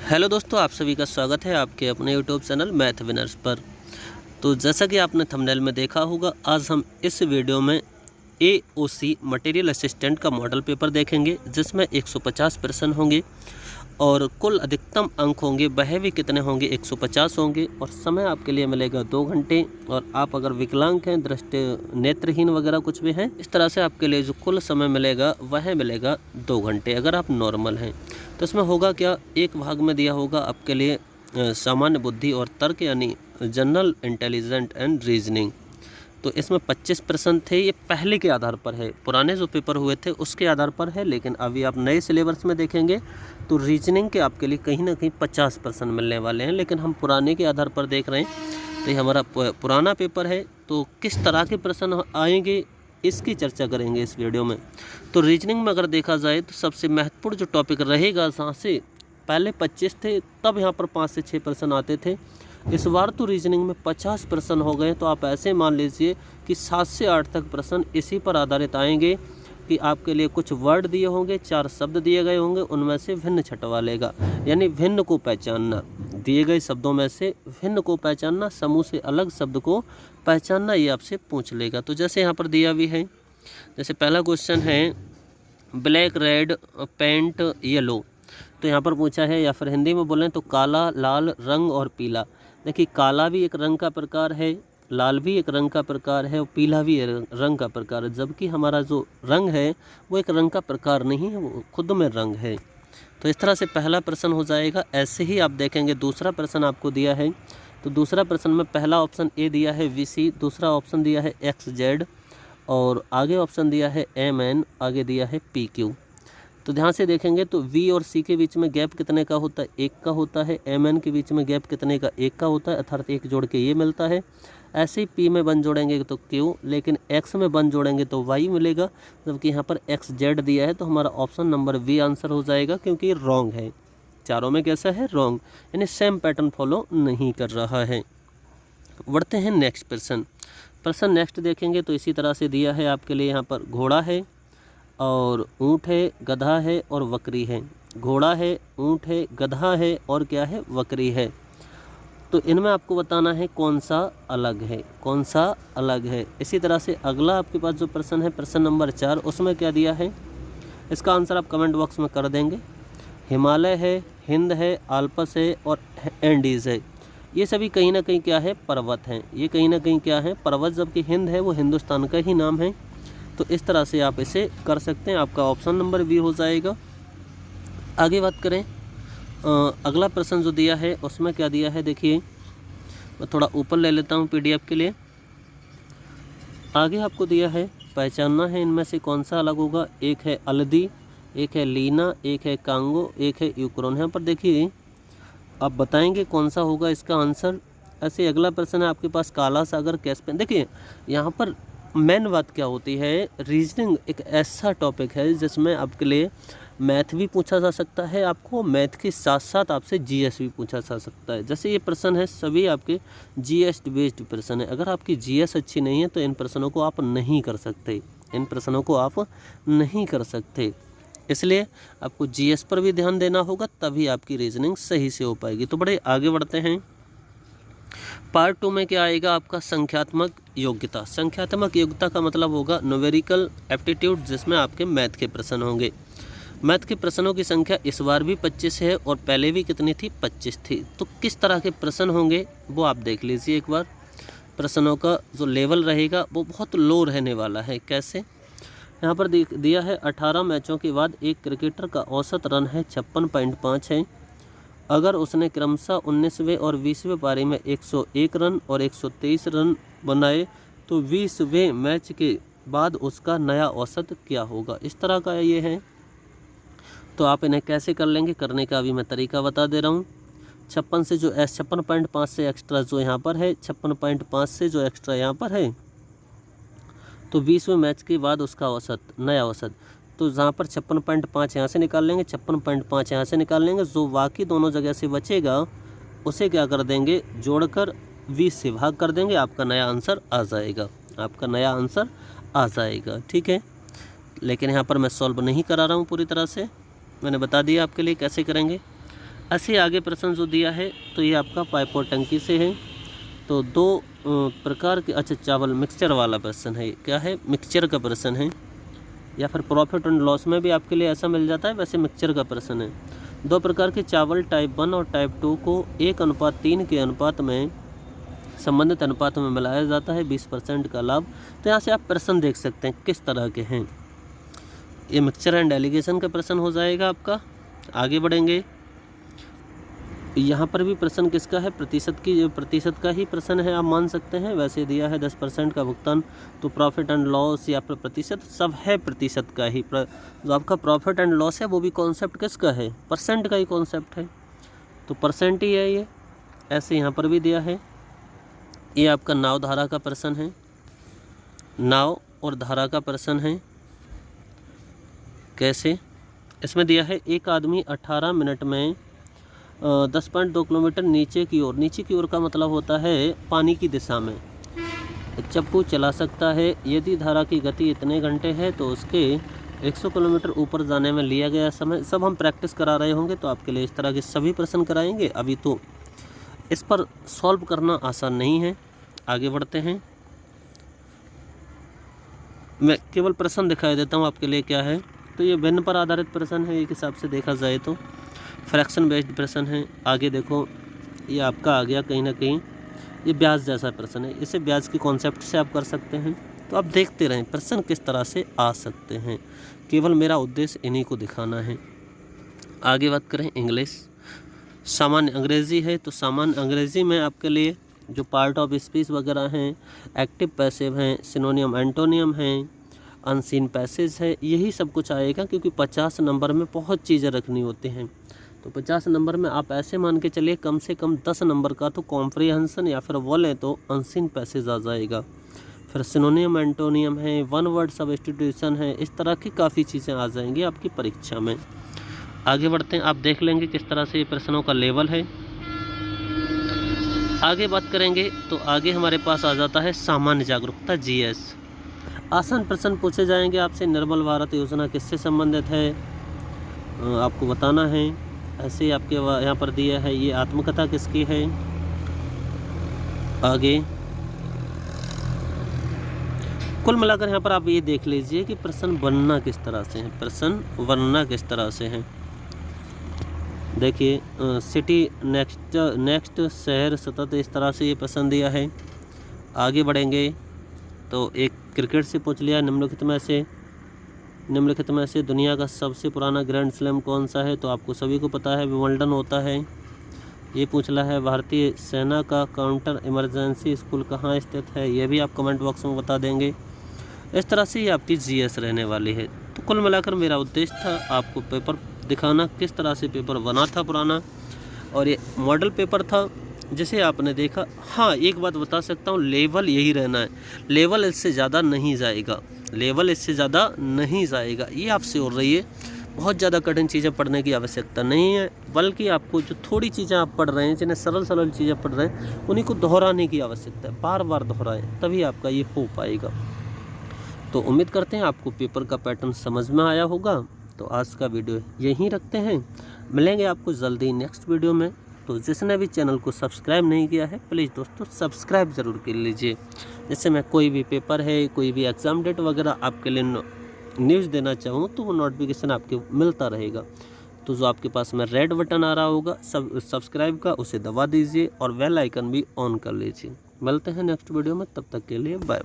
Hello दोस्तों, आप सभी का स्वागत है आपके अपने यूट्यूब चैनल मैथ विनर्स पर। तो जैसा कि आपने थंबनेल में देखा होगा, आज हम इस वीडियो में एओसी मटेरियल असिस्टेंट का मॉडल पेपर देखेंगे, जिसमें 150 प्रश्न होंगे और कुल अधिकतम अंक होंगे वह भी कितने होंगे, 150 होंगे। और समय आपके लिए मिलेगा 2 घंटे। और आप अगर विकलांग हैं, दृष्टि नेत्रहीन वगैरह कुछ भी हैं, इस तरह से आपके लिए जो कुल समय मिलेगा वह मिलेगा 2 घंटे अगर आप नॉर्मल हैं। तो इसमें होगा क्या, एक भाग में दिया होगा आपके लिए सामान्य बुद्धि और तर्क, यानी जनरल इंटेलिजेंट एंड रीजनिंग। तो इसमें 25 प्रश्न थे। ये पहले के आधार पर है, पुराने जो पेपर हुए थे उसके आधार पर है, लेकिन अभी आप नए सिलेबस में देखेंगे तो रीजनिंग के आपके लिए कहीं ना कहीं 50 प्रश्न मिलने वाले हैं। लेकिन हम पुराने के आधार पर देख रहे हैं, तो ये हमारा पुराना पेपर है। तो किस तरह के प्रश्न आएंगे इसकी चर्चा करेंगे इस वीडियो में। तो रीजनिंग में अगर देखा जाए तो सबसे महत्वपूर्ण जो टॉपिक रहेगा, जहाँ से पहले 25 थे तब यहाँ पर 5 से 6 प्रश्न आते थे, इस बार तो रीजनिंग में 50 प्रश्न हो गए। तो आप ऐसे मान लीजिए कि 7 से 8 तक प्रश्न इसी पर आधारित आएंगे कि आपके लिए कुछ वर्ड दिए होंगे, 4 शब्द दिए गए होंगे, उनमें से भिन्न छँटवा लेगा, यानी भिन्न को पहचानना। दिए गए शब्दों में से भिन्न को पहचानना, समूह से अलग शब्द को पहचानना, ये आपसे पूछ लेगा। तो जैसे यहाँ पर दिया भी है, जैसे पहला क्वेश्चन है ब्लैक रेड पेंट येलो। तो यहाँ पर पूछा है, या फिर हिंदी में बोलें तो काला, लाल, रंग और पीला। देखिए, काला भी एक रंग का प्रकार है, लाल भी एक रंग का प्रकार है और पीला भी एक रंग का प्रकार है। जबकि हमारा जो रंग है वो एक रंग का प्रकार नहीं है, वो खुद में रंग है। तो इस तरह से पहला प्रश्न हो जाएगा। ऐसे ही आप देखेंगे दूसरा प्रश्न आपको दिया है, तो दूसरा प्रश्न में पहला ऑप्शन ए दिया है VC, दूसरा ऑप्शन दिया है XZ और आगे ऑप्शन दिया है MN, आगे दिया है PQ। तो ध्यान से देखेंगे तो V और C के बीच में गैप कितने का होता है, 1 का होता है। MN के बीच में गैप कितने का, 1 का होता है, अर्थात 1 जोड़ के ये मिलता है। ऐसे ही P में बन जोड़ेंगे तो Q, लेकिन X में बन जोड़ेंगे तो Y मिलेगा। जबकि यहाँ पर XZ दिया है, तो हमारा ऑप्शन नंबर V आंसर हो जाएगा, क्योंकि ये रॉन्ग है। चारों में कैसा है, रॉन्ग, यानी सेम पैटर्न फॉलो नहीं कर रहा है। बढ़ते हैं नेक्स्ट प्रश्न नेक्स्ट देखेंगे तो इसी तरह से दिया है आपके लिए। यहाँ पर घोड़ा है और ऊँट है, गधा है और बकरी है। घोड़ा है, ऊँट है, गधा है और क्या है, बकरी है। तो इनमें आपको बताना है कौन सा अलग है, कौन सा अलग है। इसी तरह से अगला आपके पास जो प्रश्न है, प्रश्न नंबर 4, उसमें क्या दिया है, इसका आंसर आप कमेंट बॉक्स में कर देंगे। हिमालय है, हिंद है, आल्प्स है और एंडीज़ है। ये सभी कहीं ना कहीं क्या है, पर्वत हैं। ये कहीं ना कहीं क्या है, पर्वत। जबकि हिंद है वो हिंदुस्तान का ही नाम है। तो इस तरह से आप इसे कर सकते हैं, आपका ऑप्शन नंबर बी हो जाएगा। आगे बात करें, अगला प्रश्न जो दिया है उसमें क्या दिया है, देखिए मैं थोड़ा ऊपर ले लेता हूँ PDF के लिए। आगे आपको दिया है, पहचानना है इनमें से कौन सा अलग होगा। एक है अल्दी, एक है लीना, एक है कांगो, एक है यूक्रेन। यहाँ पर देखिए आप बताएंगे कौन सा होगा इसका आंसर। ऐसे अगला प्रश्न है आपके पास, काला सागर कैस्पियन। देखिए यहाँ पर मेन बात क्या होती है, रीजनिंग एक ऐसा टॉपिक है जिसमें आपके लिए मैथ भी पूछा जा सकता है, आपको मैथ के साथ साथ आपसे GS भी पूछा जा सकता है। जैसे ये प्रश्न है सभी आपके GS बेस्ड प्रश्न है। अगर आपकी GS अच्छी नहीं है तो इन प्रश्नों को आप नहीं कर सकते, इन प्रश्नों को आप नहीं कर सकते। इसलिए आपको GS पर भी ध्यान देना होगा, तभी आपकी रीजनिंग सही से हो पाएगी। तो बड़े आगे बढ़ते हैं। पार्ट 2 में क्या आएगा आपका, संख्यात्मक योग्यता। संख्यात्मक योग्यता का मतलब होगा न्यूमेरिकल एप्टीट्यूड, जिसमें आपके मैथ के प्रश्न होंगे। मैथ के प्रश्नों की संख्या इस बार भी 25 है और पहले भी कितनी थी, 25 थी। तो किस तरह के प्रश्न होंगे वो आप देख लीजिए एक बार। प्रश्नों का जो लेवल रहेगा वो बहुत लो रहने वाला है। कैसे, यहाँ पर दिया है 18 मैचों के बाद एक क्रिकेटर का औसत रन है 56.5 है। अगर उसने क्रमशः 19वें और 20वें पारी में 101 रन और 123 रन बनाए तो 20वें मैच के बाद उसका नया औसत क्या होगा। इस तरह का ये है। तो आप इन्हें कैसे कर लेंगे, करने का अभी मैं तरीका बता दे रहा हूँ। 56 से जो 56.5 से एक्स्ट्रा जो यहाँ पर है, 56.5 से जो एक्स्ट्रा यहाँ पर है, तो 20वें मैच के बाद उसका औसत, नया औसत। तो जहाँ पर 56.5 यहाँ से निकाल लेंगे, 56.5 यहाँ से निकाल लेंगे, जो बाकी दोनों जगह से बचेगा उसे क्या कर देंगे, जोड़कर 20 से भाग कर देंगे, आपका नया आंसर आ जाएगा, आपका नया आंसर आ जाएगा। ठीक है, लेकिन यहाँ पर मैं सॉल्व नहीं करा रहा हूँ पूरी तरह से, मैंने बता दिया आपके लिए कैसे करेंगे। ऐसे आगे प्रश्न जो दिया है तो ये आपका पाइप और टंकी से है। तो दो प्रकार के, अच्छा चावल मिक्सचर वाला प्रश्न है, क्या है मिक्सचर का प्रश्न है, या फिर प्रॉफिट एंड लॉस में भी आपके लिए ऐसा मिल जाता है, वैसे मिक्सचर का प्रश्न है। दो प्रकार के चावल टाइप 1 और टाइप 2 को 1:3 के अनुपात में संबंधित अनुपात में मिलाया जाता है, 20% का लाभ। तो यहाँ से आप प्रश्न देख सकते हैं किस तरह के हैं। ये मिक्सचर एंड एलिगेशन का प्रश्न हो जाएगा आपका। आगे बढ़ेंगे, यहाँ पर भी प्रश्न किसका है, प्रतिशत का ही प्रश्न है, आप मान सकते हैं। वैसे दिया है 10% का भुगतान, तो प्रॉफिट एंड लॉस या फिर प्रतिशत सब है प्रतिशत का ही। जो आपका प्रॉफिट एंड लॉस है वो भी कॉन्सेप्ट किसका है, परसेंट का ही कॉन्सेप्ट है, तो परसेंट ही है ये। ऐसे यहाँ पर भी दिया है, ये आपका नाव धारा का प्रश्न है, नाव और धारा का प्रश्न है। कैसे, इसमें दिया है एक आदमी 18 मिनट में 10.2 किलोमीटर नीचे की ओर का मतलब होता है पानी की दिशा में चप्पू चला सकता है। यदि धारा की गति इतने घंटे है तो उसके 100 किलोमीटर ऊपर जाने में लिया गया समय। सब हम प्रैक्टिस करा रहे होंगे तो आपके लिए इस तरह के सभी प्रश्न कराएंगे। अभी तो इस पर सॉल्व करना आसान नहीं है। आगे बढ़ते हैं, मैं केवल प्रश्न दिखाई देता हूँ आपके लिए क्या है। तो ये भिन्न पर आधारित प्रश्न है, एक हिसाब से देखा जाए तो फ्रैक्शन बेस्ड प्रश्न है। आगे देखो, ये आपका आ गया कहीं ना कहीं ये ब्याज जैसा प्रश्न है, इसे ब्याज के कॉन्सेप्ट से आप कर सकते हैं। तो आप देखते रहें प्रश्न किस तरह से आ सकते हैं, केवल मेरा उद्देश्य इन्हीं को दिखाना है। आगे बात करें इंग्लिश, सामान्य अंग्रेज़ी है। तो सामान्य अंग्रेज़ी में आपके लिए जो पार्ट ऑफ स्पीच वगैरह हैं, एक्टिव पैसिव हैं, सिनोनियम एंटोनियम हैं, अनसीन पैसेज है, यही सब कुछ आएगा। क्योंकि 50 नंबर में बहुत चीज़ें रखनी होती हैं, तो 50 नंबर में आप ऐसे मान के चलिए कम से कम 10 नंबर का तो कॉम्प्रिहेंशन या फिर बोले तो अनसीन पैसेज आ जाएगा। फिर सिनोनियम एंटोनियम है, वन वर्ड सब्स्टिट्यूशन है, इस तरह की काफ़ी चीज़ें आ जाएंगी आपकी परीक्षा में। आगे बढ़ते हैं, आप देख लेंगे किस तरह से ये प्रश्नों का लेवल है। आगे बात करेंगे तो आगे हमारे पास आ जाता है सामान्य जागरूकता जीएस। आसान प्रश्न पूछे जाएंगे आपसे। निर्मल भारत योजना किससे संबंधित है आपको बताना है। ऐसे आपके यहाँ पर दिया है, ये आत्मकथा किसकी है। आगे कुल मिलाकर यहाँ पर आप ये देख लीजिए कि प्रश्न बनना किस तरह से है, प्रश्न बनना किस तरह से है। देखिए सिटी नेक्स्ट शहर सतत, इस तरह से ये प्रश्न दिया है। आगे बढ़ेंगे तो एक क्रिकेट से पूछ लिया, निम्नलिखित में से दुनिया का सबसे पुराना ग्रैंड स्लैम कौन सा है। तो आपको सभी को पता है विंबलडन होता है। ये पूछला है भारतीय सेना का काउंटर इमरजेंसी स्कूल कहाँ स्थित है, ये भी आप कमेंट बॉक्स में बता देंगे। इस तरह से ये आपकी जीएस रहने वाली है। तो कुल मिलाकर मेरा उद्देश्य था आपको पेपर दिखाना, किस तरह से पेपर बना था पुराना, और ये मॉडल पेपर था जिसे आपने देखा। हाँ, एक बात बता सकता हूँ, लेवल यही रहना है, लेवल इससे ज़्यादा नहीं जाएगा, लेवल इससे ज़्यादा नहीं जाएगा। ये आपसे हो रही है, बहुत ज़्यादा कठिन चीज़ें पढ़ने की आवश्यकता नहीं है, बल्कि आपको जो थोड़ी चीज़ें आप पढ़ रहे हैं, जिन्हें सरल चीज़ें पढ़ रहे हैं, उन्हीं को दोहराने की आवश्यकता है। बार बार दोहराएं, तभी आपका ये हो पाएगा। तो उम्मीद करते हैं आपको पेपर का पैटर्न समझ में आया होगा। तो आज का वीडियो यहीं रखते हैं, मिलेंगे आपको जल्दी नेक्स्ट वीडियो में। तो जिसने भी चैनल को सब्सक्राइब नहीं किया है, प्लीज़ दोस्तों सब्सक्राइब ज़रूर कर लीजिए, जिससे मैं कोई भी पेपर है, कोई भी एग्ज़ाम डेट वगैरह आपके लिए न्यूज़ देना चाहूँ तो वो नोटिफिकेशन आपके मिलता रहेगा। तो जो आपके पास में रेड बटन आ रहा होगा सब्सक्राइब का, उसे दबा दीजिए और बेल आइकन भी ऑन कर लीजिए। मिलते हैं नेक्स्ट वीडियो में, तब तक के लिए बाय।